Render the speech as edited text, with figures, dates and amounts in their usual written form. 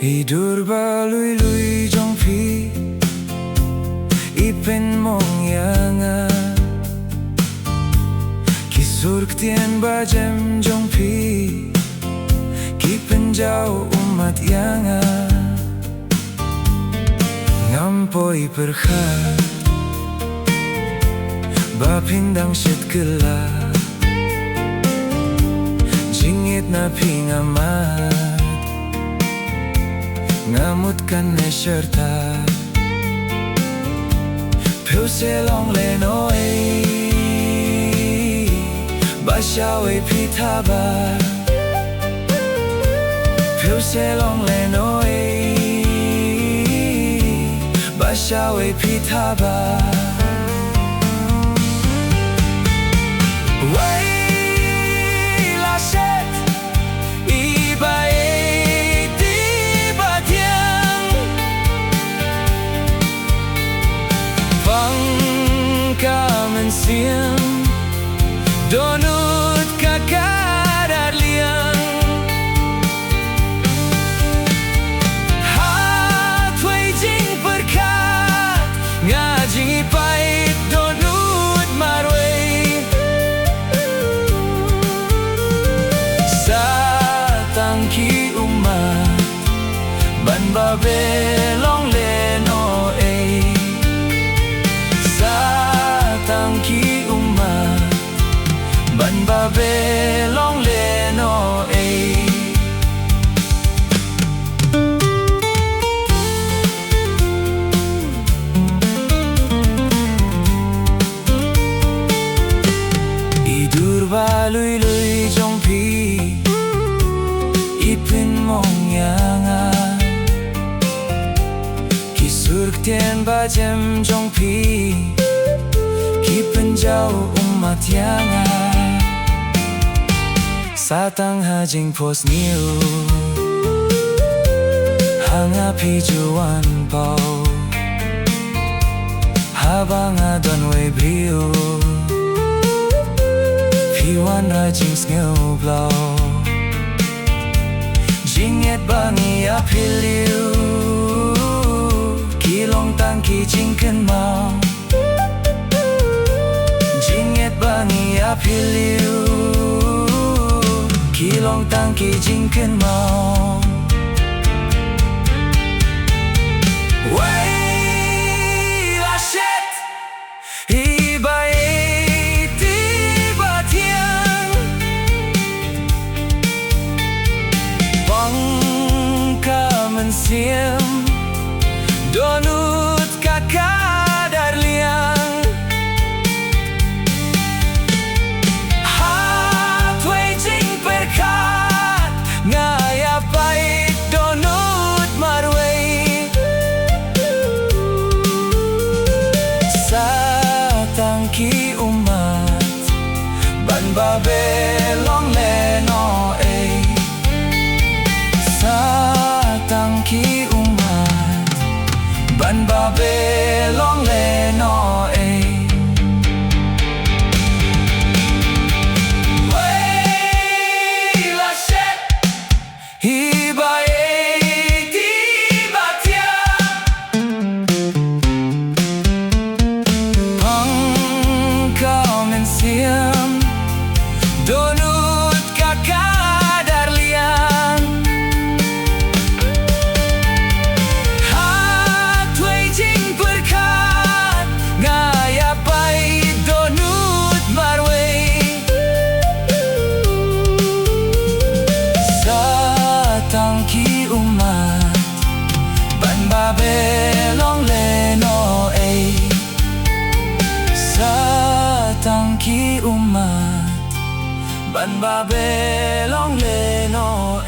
Hidur balui-lui trong phi Ipin mong yanga Kisur ktien bajem trong phi Kipin jau umat yanga Ngampoi perkhat Bapindang Shet gelap Jingit na pingamat Ngamut kan ne serta Piu se long le noi Ba xiao wei pi ta ba Piu se long le noi Ba xiao wei pi ta ba Siang donut kakadar liang hat wei jing berkat ngajing Baieid donut marwei satang ki umat ban babelong leno ki umat ban babelong leno Idur balui-lui trong phi Ipin mong yanga Kisur ktien bajem trong phi Kipin jau umat yanga Satang hajing pos niu Hanga pijuan pau Habang adon wei briu Piwan rajing sngew blau Jinget bangi apiliu Kilong tangki jingken mau Bangi apiliu Kilong tangki jingken mau Wei la Shet I Baieid tiba tiang Bangka mensiam Donut kakadar liang Ki umat ban babelong leno Satang ki umat ban babelong leno Wei la Shet I Baieid tiba tiang Siam donut kakadar liang hat wei jing berkat ngaya Baieid donut marwei satang ki umat ban babelong leno Satang ki umat ban babelong leno